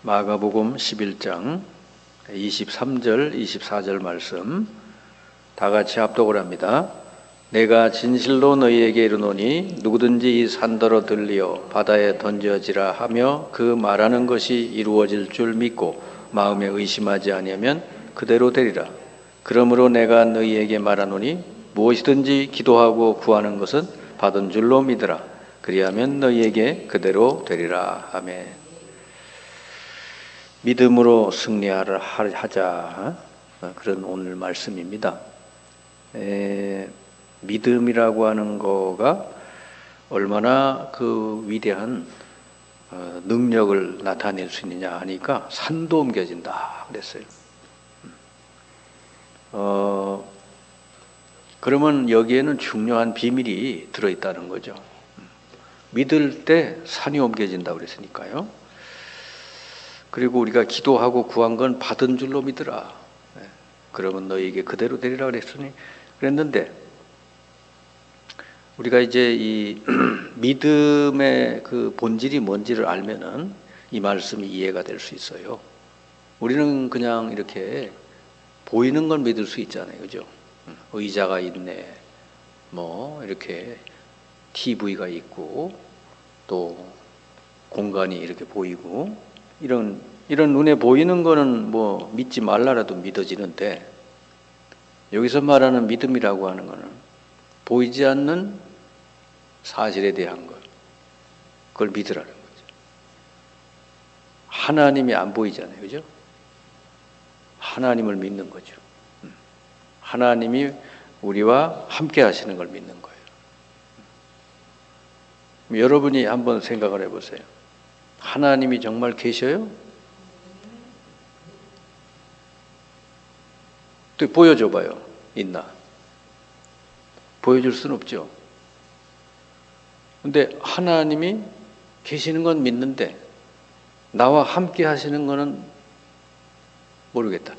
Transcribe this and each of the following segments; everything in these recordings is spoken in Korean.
마가복음 11장 23절, 24절 말씀 다 같이 합독을 합니다. 내가 진실로 너희에게 이르노니 누구든지 이 산더러 들리어 바다에 던져지라 하며 그 말하는 것이 이루어질 줄 믿고 마음에 의심하지 아니하면 그대로 되리라. 그러므로 내가 너희에게 말하노니 무엇이든지 기도하고 구하는 것은 받은 줄로 믿으라. 그리하면 너희에게 그대로 되리라. 아멘. 믿음으로 승리하자, 그런 오늘 말씀입니다. 믿음이라고 하는 거가 얼마나 그 위대한 능력을 나타낼 수 있느냐 하니까 산도 옮겨진다 그랬어요. 그러면 여기에는 중요한 비밀이 들어있다는 거죠. 믿을 때 산이 옮겨진다 그랬으니까요. 그리고 우리가 기도하고 구한 건 받은 줄로 믿으라. 그러면 너희에게 그대로 되리라 그랬는데 우리가 이제 이 믿음의 그 본질이 뭔지를 알면은 이 말씀이 이해가 될 수 있어요. 우리는 그냥 이렇게 보이는 걸 믿을 수 있잖아요, 그죠? 의자가 있네, 뭐 이렇게 TV가 있고 또 공간이 이렇게 보이고. 이런 눈에 보이는 거는 뭐 믿지 말라라도 믿어지는데 여기서 말하는 믿음이라고 하는 거는 보이지 않는 사실에 대한 것, 그걸 믿으라는 거죠. 하나님이 안 보이잖아요, 그죠? 하나님을 믿는 거죠. 하나님이 우리와 함께 하시는 걸 믿는 거예요. 여러분이 한번 생각을 해보세요. 하나님이 정말 계셔요? 또 보여줘봐요. 있나? 보여줄 수는 없죠. 근데 하나님이 계시는 건 믿는데 나와 함께 하시는 거는 모르겠다.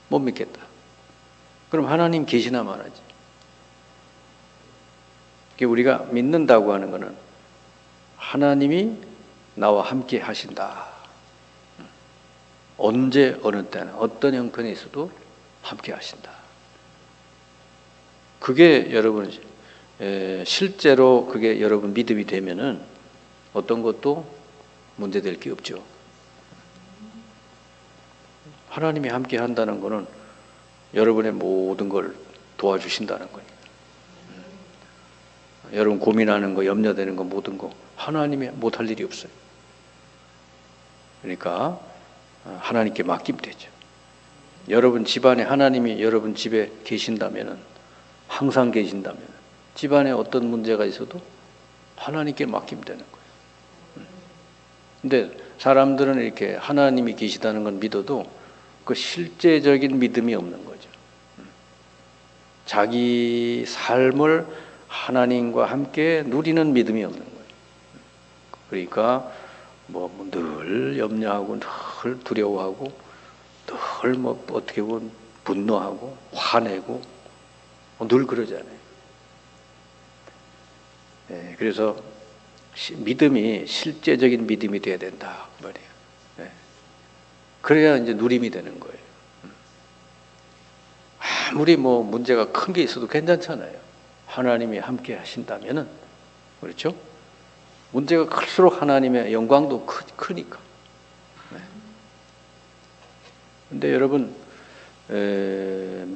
못 믿겠다. 그럼 하나님 계시나 말하지. 우리가 믿는다고 하는 거는 하나님이 나와 함께 하신다. 언제 어느 때는 어떤 형편에 있어도 함께 하신다. 그게 여러분 실제로 그게 여러분 믿음이 되면은 어떤 것도 문제될 게 없죠. 하나님이 함께 한다는 것은 여러분의 모든 걸 도와주신다는 거예요. 여러분 고민하는 거, 염려되는 거, 모든 거 하나님이 못할 일이 없어요. 그러니까 하나님께 맡기면 되죠. 여러분 집안에 하나님이 여러분 집에 계신다면은, 항상 계신다면 집안에 어떤 문제가 있어도 하나님께 맡기면 되는 거예요. 근데 사람들은 이렇게 하나님이 계시다는 건 믿어도 그 실제적인 믿음이 없는 거죠. 자기 삶을 하나님과 함께 누리는 믿음이 없는 거예요. 그러니까 늘 염려하고 늘 두려워하고 늘 어떻게 보면 분노하고 화내고 늘 그러잖아요. 그래서 믿음이 실제적인 믿음이 돼야 된다 말이에요. 그래야 이제 누림이 되는 거예요. 아무리 문제가 큰 게 있어도 괜찮잖아요. 하나님이 함께 하신다면은, 그렇죠? 문제가 클수록 하나님의 영광도 크니까. 근데 여러분,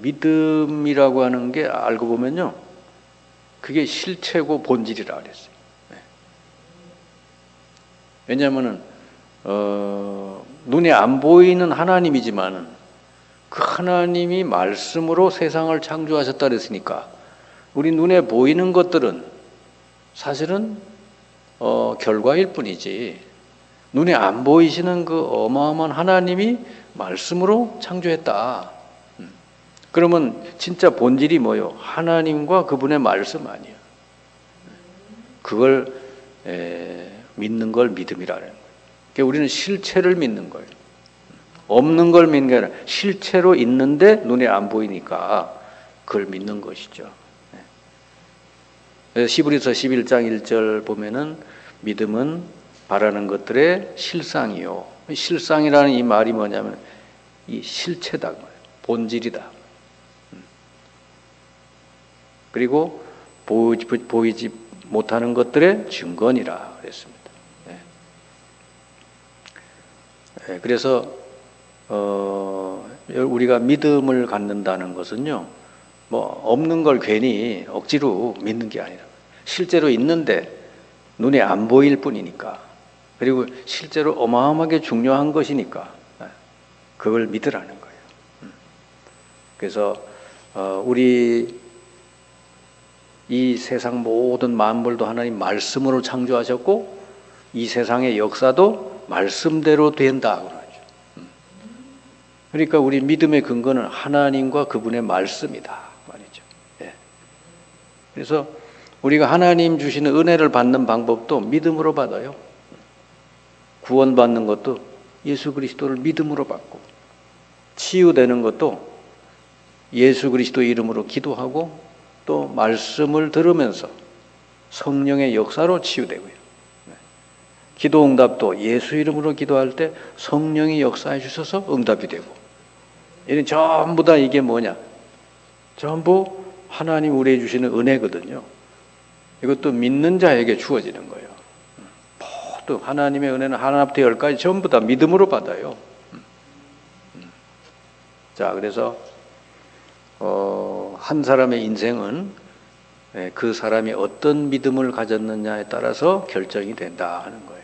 믿음이라고 하는 게 알고 보면요, 그게 실체고 본질이라 그랬어요. 왜냐하면은 눈에 안 보이는 하나님이지만은 그 하나님이 말씀으로 세상을 창조하셨다 그랬으니까 우리 눈에 보이는 것들은 사실은 결과일 뿐이지 눈에 안 보이시는 그 어마어마한 하나님이 말씀으로 창조했다. 그러면 진짜 본질이 뭐요? 하나님과 그분의 말씀 아니에요. 그걸 믿는 걸 믿음이라는 거예요. 그러니까 우리는 실체를 믿는 거예요. 없는 걸 믿는 게 아니라 실체로 있는데 눈에 안 보이니까 그걸 믿는 것이죠. 그래서 히브리서 11장 1절 보면은 믿음은 바라는 것들의 실상이요. 실상이라는 이 말이 뭐냐면 이 실체다, 본질이다. 그리고 보이지 못하는 것들의 증거니라 그랬습니다. 그래서 우리가 믿음을 갖는다는 것은요, 뭐 없는 걸 괜히 억지로 믿는 게 아니라 실제로 있는데 눈에 안 보일 뿐이니까, 그리고 실제로 어마어마하게 중요한 것이니까 그걸 믿으라는 거예요. 그래서 우리 이 세상 모든 만물도 하나님 말씀으로 창조하셨고 이 세상의 역사도 말씀대로 된다 그러죠. 그러니까 우리 믿음의 근거는 하나님과 그분의 말씀이다 말이죠. 그래서 우리가 하나님 주시는 은혜를 받는 방법도 믿음으로 받아요. 구원받는 것도 예수 그리스도를 믿음으로 받고, 치유되는 것도 예수 그리스도 이름으로 기도하고 또 말씀을 들으면서 성령의 역사로 치유되고요. 기도 응답도 예수 이름으로 기도할 때 성령이 역사해 주셔서 응답이 되고, 이런 전부 다 이게 뭐냐? 전부 하나님 우리에게 주시는 은혜거든요. 이것도 믿는 자에게 주어지는 거예요. 모두 하나님의 은혜는 하나부터 열까지 전부 다 믿음으로 받아요. 자, 그래서 한 사람의 인생은 그 사람이 어떤 믿음을 가졌느냐에 따라서 결정이 된다 하는 거예요.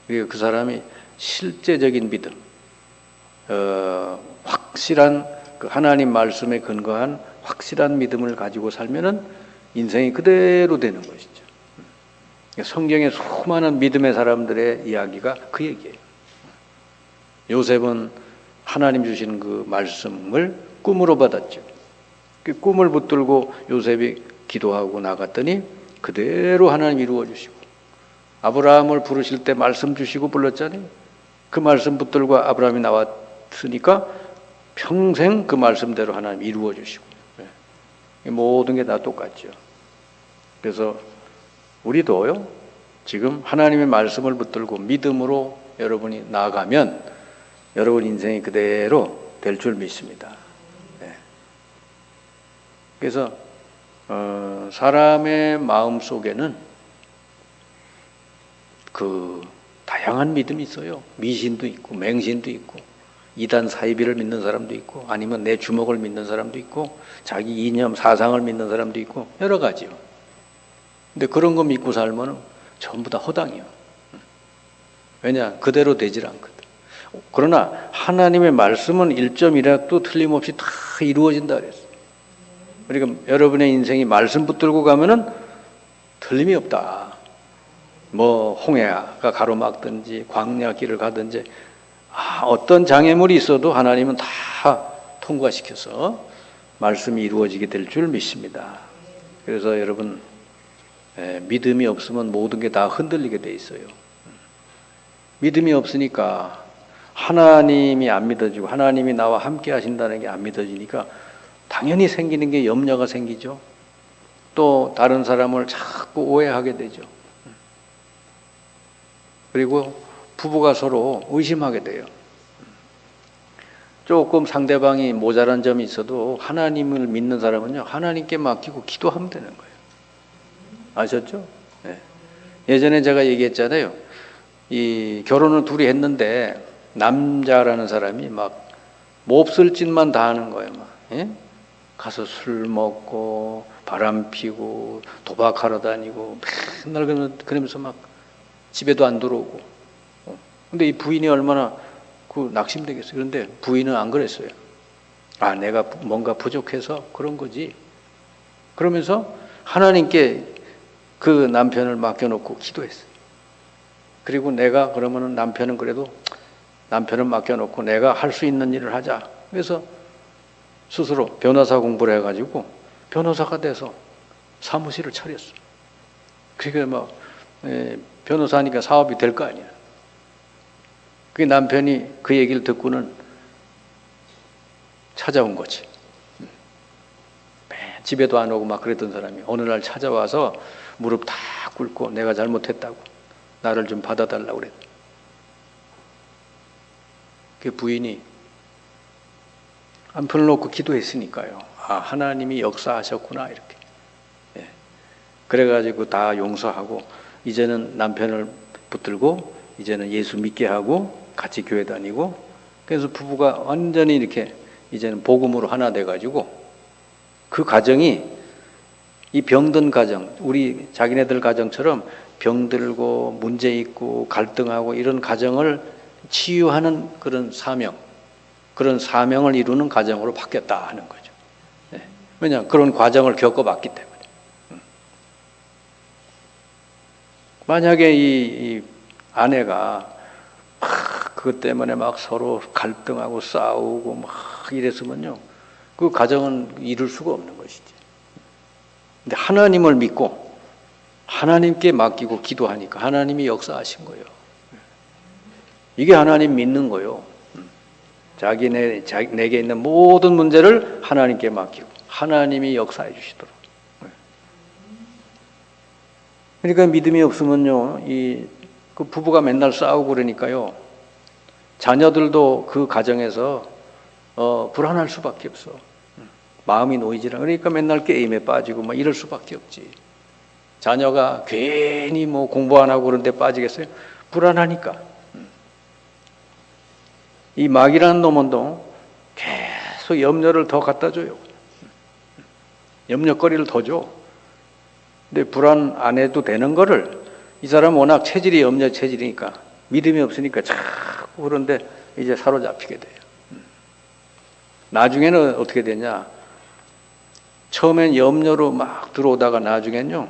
그리고 그 사람이 실제적인 믿음, 확실한 그 하나님 말씀에 근거한 확실한 믿음을 가지고 살면은 인생이 그대로 되는 것이죠. 성경의 수많은 믿음의 사람들의 이야기가 그 얘기예요. 요셉은 하나님 주시는 그 말씀을 꿈으로 받았죠. 그 꿈을 붙들고 요셉이 기도하고 나갔더니 그대로 하나님 이루어 주시고, 아브라함을 부르실 때 말씀 주시고 불렀잖아요. 그 말씀 붙들고 아브라함이 나왔으니까 평생 그 말씀대로 하나님 이루어 주시고, 모든 게 다 똑같죠. 그래서 우리도요, 지금 하나님의 말씀을 붙들고 믿음으로 여러분이 나아가면 여러분 인생이 그대로 될 줄 믿습니다. 그래서 사람의 마음 속에는 그 다양한 믿음이 있어요. 미신도 있고 맹신도 있고 이단 사이비를 믿는 사람도 있고, 아니면 내 주먹을 믿는 사람도 있고, 자기 이념 사상을 믿는 사람도 있고, 여러 가지요. 근데 그런 거 믿고 살면 전부 다 허당이요. 왜냐? 그대로 되질 않거든. 그러나 하나님의 말씀은 1.1핵도 틀림없이 다 이루어진다 그랬어요. 그러니까 여러분의 인생이 말씀 붙들고 가면은 틀림이 없다. 뭐 홍해가 가로막든지 광야 길을 가든지 어떤 장애물이 있어도 하나님은 다 통과시켜서 말씀이 이루어지게 될 줄 믿습니다. 그래서 여러분, 믿음이 없으면 모든 게 다 흔들리게 돼 있어요. 믿음이 없으니까 하나님이 안 믿어지고 하나님이 나와 함께 하신다는 게 안 믿어지니까 당연히 생기는 게 염려가 생기죠. 또 다른 사람을 자꾸 오해하게 되죠. 그리고 부부가 서로 의심하게 돼요. 조금 상대방이 모자란 점이 있어도 하나님을 믿는 사람은요, 하나님께 맡기고 기도하면 되는 거예요. 아셨죠? 네. 예전에 제가 얘기했잖아요. 이 결혼을 둘이 했는데 남자라는 사람이 막 몹쓸 짓만 다 하는 거예요. 막. 예? 가서 술 먹고 바람 피고 도박하러 다니고 맨날 그러면서 막 집에도 안 들어오고. 근데 이 부인이 얼마나 그 낙심되겠어요. 그런데 부인은 안 그랬어요. 아, 내가 뭔가 부족해서 그런 거지. 그러면서 하나님께 그 남편을 맡겨놓고 기도했어요. 그리고 내가 그러면은 남편은 그래도 남편을 맡겨놓고 내가 할 수 있는 일을 하자. 그래서 스스로 변호사 공부를 해가지고 변호사가 돼서 사무실을 차렸어요. 그러니까 뭐 변호사니까 사업이 될 거 아니야. 그 남편이 그 얘기를 듣고는 찾아온 거지. 집에도 안 오고 막 그랬던 사람이 어느 날 찾아와서 무릎 다 꿇고 내가 잘못했다고. 나를 좀 받아달라고 그랬. 그 부인이 한편을 놓고 기도했으니까요. 아, 하나님이 역사하셨구나 이렇게. 예. 그래가지고 다 용서하고 이제는 남편을 붙들고 이제는 예수 믿게 하고 같이 교회 다니고 그래서 부부가 완전히 이렇게 이제는 복음으로 하나 돼가지고 그 가정이 이 병든 가정, 우리 자기네들 가정처럼 병들고 문제 있고 갈등하고 이런 가정을 치유하는 그런 사명, 그런 사명을 이루는 가정으로 바뀌었다 하는 거죠. 네. 왜냐 그런 과정을 겪어봤기 때문에. 만약에 이 아내가 그것 때문에 막 서로 갈등하고 싸우고 막 이랬으면요, 그 가정은 이룰 수가 없는 것이지. 근데 하나님을 믿고 하나님께 맡기고 기도하니까 하나님이 역사하신 거예요. 이게 하나님 믿는 거예요. 내게 있는 모든 문제를 하나님께 맡기고 하나님이 역사해 주시도록. 그러니까 믿음이 없으면요, 그 부부가 맨날 싸우고 그러니까요, 자녀들도 그 가정에서 불안할 수밖에 없어. 마음이 놓이질 않아. 그러니까 맨날 게임에 빠지고 막 이럴 수밖에 없지. 자녀가 괜히 뭐 공부 안 하고 그런 데 빠지겠어요? 불안하니까. 이 마귀라는 놈은도 계속 염려를 더 갖다 줘요. 염려거리를 더 줘. 근데 불안 안 해도 되는 거를 이 사람은 워낙 체질이 염려 체질이니까 믿음이 없으니까 자꾸 그런데 이제 사로잡히게 돼요. 나중에는 어떻게 되냐? 처음엔 염려로 막 들어오다가 나중엔요,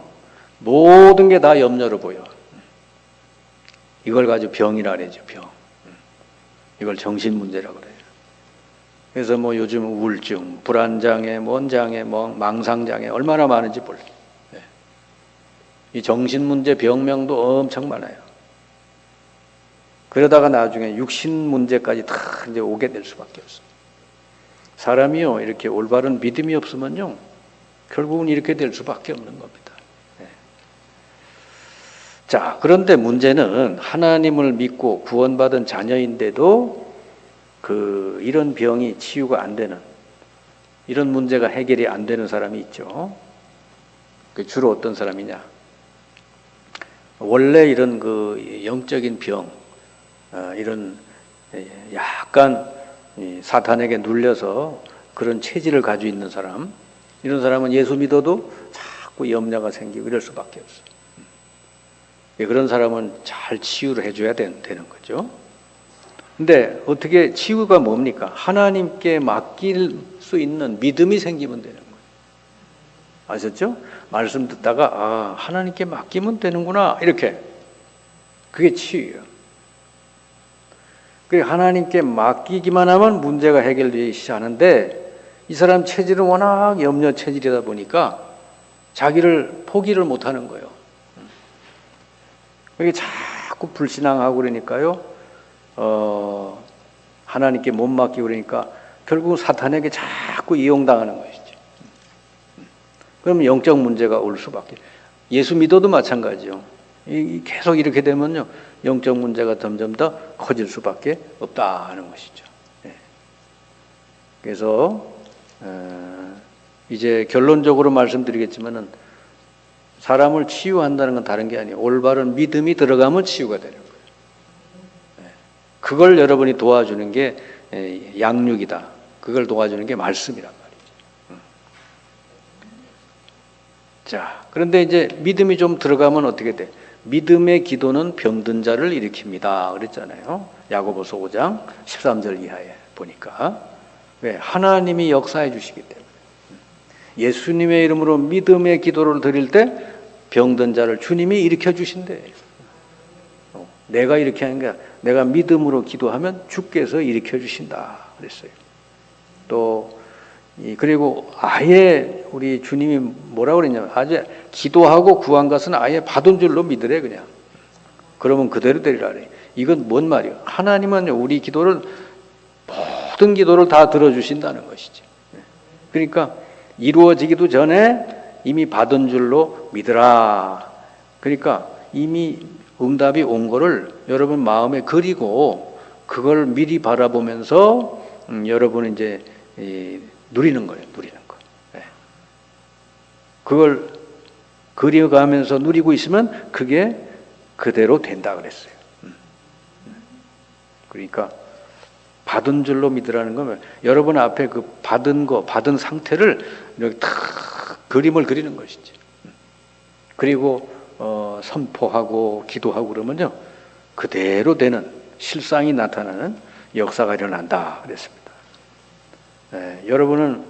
모든 게 다 염려로 보여. 이걸 가지고 병이라 그러죠, 병. 이걸 정신문제라고 그래요. 그래서 뭐 요즘 우울증, 불안장애, 뭔장애, 망상장애 얼마나 많은지 몰라요. 네. 이 정신문제 병명도 엄청 많아요. 그러다가 나중에 육신문제까지 다 이제 오게 될 수밖에 없어요. 사람이요, 이렇게 올바른 믿음이 없으면요, 결국은 이렇게 될 수밖에 없는 겁니다. 네. 자, 그런데 문제는 하나님을 믿고 구원받은 자녀인데도 이런 병이 치유가 안 되는, 이런 문제가 해결이 안 되는 사람이 있죠. 주로 어떤 사람이냐? 원래 이런 영적인 병, 이런 약간 사탄에게 눌려서 그런 체질을 가지고 있는 사람, 이런 사람은 예수 믿어도 자꾸 염려가 생기고 이럴 수밖에 없어요. 그런 사람은 잘 치유를 해줘야 되는 거죠. 근데 어떻게 치유가 뭡니까? 하나님께 맡길 수 있는 믿음이 생기면 되는 거예요. 아셨죠? 말씀 듣다가 하나님께 맡기면 되는구나 이렇게. 그게 치유예요. 하나님께 맡기기만 하면 문제가 해결되기 시작하는데 이 사람 체질은 워낙 염려 체질이다 보니까 자기를 포기를 못하는 거예요. 이게 자꾸 불신앙하고 그러니까요, 하나님께 못 맡기고 그러니까 결국 사탄에게 자꾸 이용당하는 것이죠. 그러면 영적 문제가 올 수밖에. 예수 믿어도 마찬가지요. 계속 이렇게 되면요, 영적 문제가 점점 더 커질 수밖에 없다 하는 것이죠. 그래서 이제 결론적으로 말씀드리겠지만은 사람을 치유한다는 건 다른 게 아니에요. 올바른 믿음이 들어가면 치유가 되는 거예요. 그걸 여러분이 도와주는 게 양육이다. 그걸 도와주는 게 말씀이란 말이죠. 자, 그런데 이제 믿음이 좀 들어가면 어떻게 돼? 믿음의 기도는 병든 자를 일으킵니다. 그랬잖아요. 야고보서 5장 13절 이하에 보니까. 왜? 하나님이 역사해 주시기 때문에. 예수님의 이름으로 믿음의 기도를 드릴 때 병든 자를 주님이 일으켜 주신대. 내가 이렇게 하는 게 아니라 내가 믿음으로 기도하면 주께서 일으켜 주신다 그랬어요. 또 그리고 아예 우리 주님이 뭐라고 그랬냐면 아주 기도하고 구한 것은 아예 받은 줄로 믿으래 그냥. 그러면 그대로 되리라 그래. 이건 뭔 말이야? 하나님은 우리 기도를 모든 기도를 다 들어주신다는 것이지. 그러니까 이루어지기도 전에 이미 받은 줄로 믿으라. 그러니까 이미 응답이 온 거를 여러분 마음에 그리고 그걸 미리 바라보면서 여러분은 이제 누리는 거예요. 누리는 거. 네. 그걸 그려가면서 누리고 있으면 그게 그대로 된다 그랬어요. 그러니까 받은 줄로 믿으라는 거면 여러분 앞에 그 받은 거, 받은 상태를 이렇게 탁 그림을 그리는 것이지. 그리고 선포하고 기도하고 그러면요 그대로 되는 실상이 나타나는 역사가 일어난다 그랬습니다. 여러분은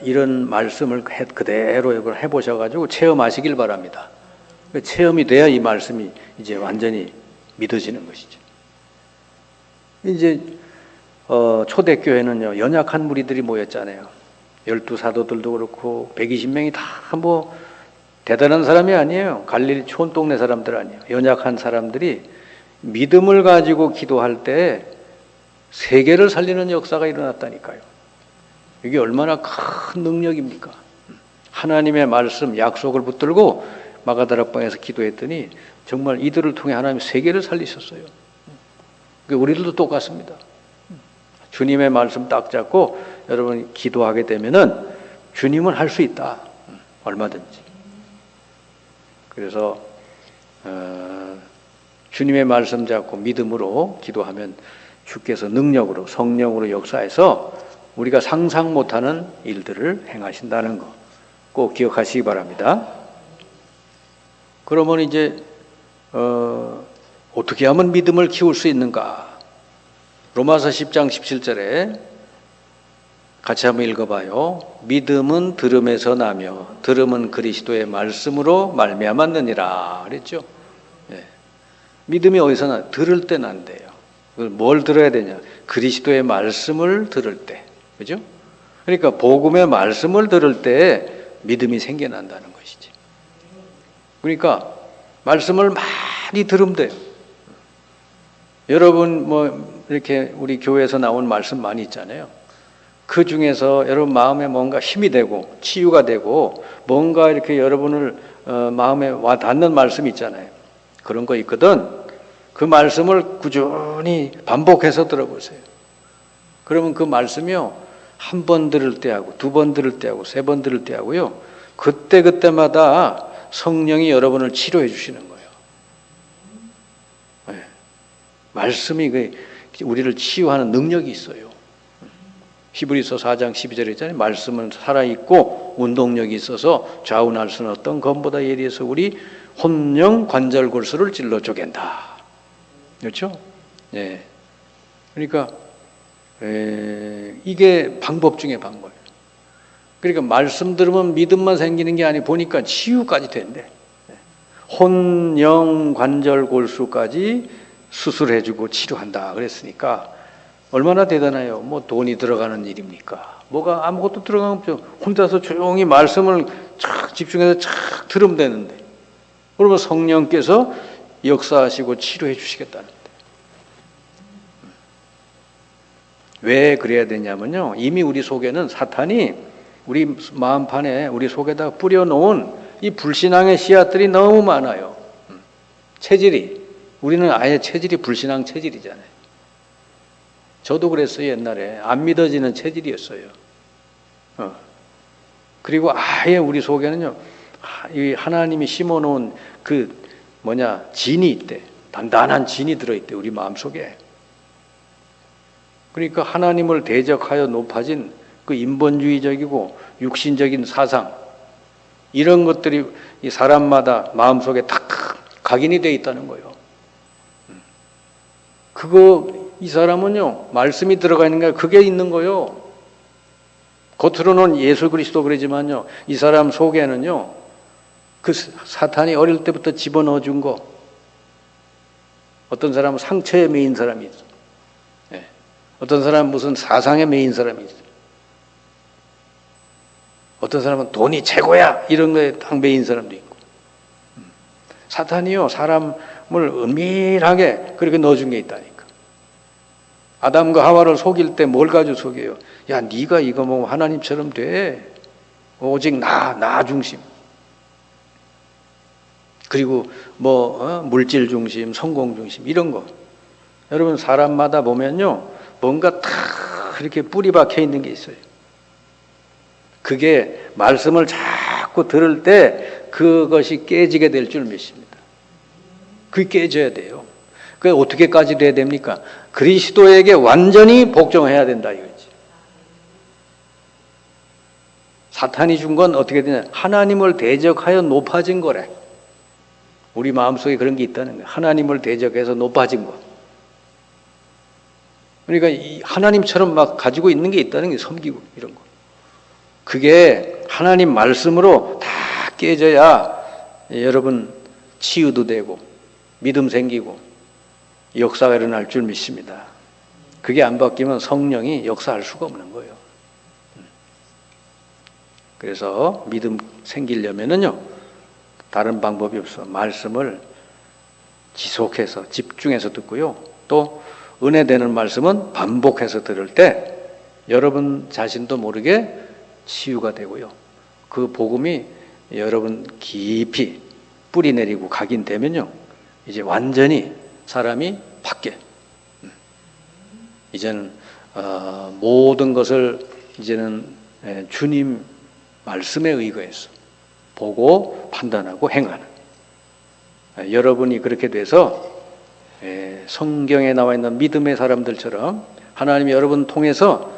이런 말씀을 그대로 해보셔가지고 체험하시길 바랍니다. 체험이 돼야 이 말씀이 이제 완전히 믿어지는 것이죠. 이제 초대교회는요 연약한 무리들이 모였잖아요. 12사도들도 그렇고 120명이 다 뭐 대단한 사람이 아니에요. 갈릴리 촌동네 사람들 아니에요. 연약한 사람들이 믿음을 가지고 기도할 때 세계를 살리는 역사가 일어났다니까요. 이게 얼마나 큰 능력입니까? 하나님의 말씀, 약속을 붙들고 마가다락방에서 기도했더니 정말 이들을 통해 하나님 세계를 살리셨어요. 우리들도 똑같습니다. 주님의 말씀 딱 잡고 여러분 기도하게 되면은 주님은 할 수 있다. 얼마든지. 그래서 주님의 말씀 잡고 믿음으로 기도하면 주께서 능력으로 성령으로 역사해서 우리가 상상 못하는 일들을 행하신다는 거 꼭 기억하시기 바랍니다. 그러면 이제 어떻게 하면 믿음을 키울 수 있는가? 로마서 10장 17절에 같이 한번 읽어봐요. 믿음은 들음에서 나며 들음은 그리스도의 말씀으로 말미암았느니라 그랬죠. 예. 믿음이 어디서 나? 들을 때 난대요. 뭘 들어야 되냐? 그리스도의 말씀을 들을 때, 그죠? 그러니까 복음의 말씀을 들을 때 믿음이 생겨난다는 것이지. 그러니까 말씀을 많이 들으면 돼요. 여러분 뭐 이렇게 우리 교회에서 나온 말씀 많이 있잖아요. 그 중에서 여러분 마음에 뭔가 힘이 되고 치유가 되고 뭔가 이렇게 여러분을 마음에 와 닿는 말씀이 있잖아요. 그런 거 있거든. 그 말씀을 꾸준히 반복해서 들어보세요. 그러면 그 말씀이요 한 번 들을 때 하고 두 번 들을 때 하고 세 번 들을 때 하고요 그때마다 성령이 여러분을 치료해 주시는 거예요. 네. 말씀이 우리를 치유하는 능력이 있어요. 히브리서 4장 12절에 있잖아요. 말씀은 살아있고 운동력이 있어서 좌우날 수는 어떤 검보다 예리해서 우리 혼령 관절 골수를 찔러 쪼갠다. 그렇죠? 예. 그러니까 이게 방법 중에 방법이에요. 그러니까 말씀 들으면 믿음만 생기는 게 아니고 보니까 치유까지 된대. 혼, 영, 관절, 골수까지 수술해주고 치료한다 그랬으니까 얼마나 대단해요. 뭐 돈이 들어가는 일입니까? 뭐가 아무것도 들어가는 없죠. 혼자서 조용히 말씀을 착 집중해서 착 들으면 되는데 그러면 성령께서 역사하시고 치료해 주시겠다는데 왜 그래야 되냐면요 이미 우리 속에는 사탄이 우리 마음판에 우리 속에다 뿌려놓은 이 불신앙의 씨앗들이 너무 많아요. 체질이 우리는 아예 체질이 불신앙 체질이잖아요. 저도 그랬어요. 옛날에 안 믿어지는 체질이었어요. 그리고 아예 우리 속에는요 이 하나님이 심어놓은 그 진이 있대. 단단한 진이 들어있대 우리 마음속에. 그러니까 하나님을 대적하여 높아진 그 인본주의적이고 육신적인 사상 이런 것들이 이 사람마다 마음속에 딱 각인이 되어 있다는 거예요. 이 사람은요 말씀이 들어가 있는 게 그게 있는 거예요. 겉으로는 예수 그리스도 그러지만요 이 사람 속에는요 그 사탄이 어릴 때부터 집어넣어 준 거. 어떤 사람은 상처에 매인 사람이 있어. 어떤 사람은 무슨 사상에 매인 사람이 있어. 어떤 사람은 돈이 최고야 이런 거에 딱 매인 사람도 있고. 사탄이요 사람을 은밀하게 그렇게 넣어준 게 있다니까. 아담과 하와를 속일 때 뭘 가지고 속여요? 야 네가 이거 뭐 하나님처럼 돼. 오직 나 중심. 그리고 물질 중심, 성공 중심 이런 거. 여러분 사람마다 보면요, 뭔가 다 이렇게 뿌리 박혀 있는 게 있어요. 그게 말씀을 자꾸 들을 때 그것이 깨지게 될 줄 믿습니다. 그게 깨져야 돼요. 그게 어떻게 까지돼야 됩니까? 그리스도에게 완전히 복종해야 된다 이거지. 사탄이 준 건 어떻게 되냐? 하나님을 대적하여 높아진 거래. 우리 마음속에 그런 게 있다는 거야. 하나님을 대적해서 높아진 거. 그러니까 이 하나님처럼 막 가지고 있는 게 있다는 게 섬기고 이런 거. 그게 하나님 말씀으로 다 깨져야 여러분 치유도 되고 믿음 생기고 역사가 일어날 줄 믿습니다. 그게 안 바뀌면 성령이 역사할 수가 없는 거예요. 그래서 믿음 생기려면은요, 다른 방법이 없어. 말씀을 지속해서 집중해서 듣고요. 또 은혜되는 말씀은 반복해서 들을 때 여러분 자신도 모르게 치유가 되고요. 그 복음이 여러분 깊이 뿌리 내리고 각인되면요, 이제 완전히 사람이 바뀌어. 이제는 모든 것을 이제는 주님 말씀에 의거해서 보고 판단하고 행하는, 여러분이 그렇게 돼서 성경에 나와 있는 믿음의 사람들처럼 하나님이 여러분 통해서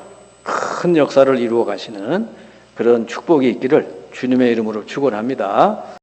큰 역사를 이루어 가시는 그런 축복이 있기를 주님의 이름으로 축원합니다.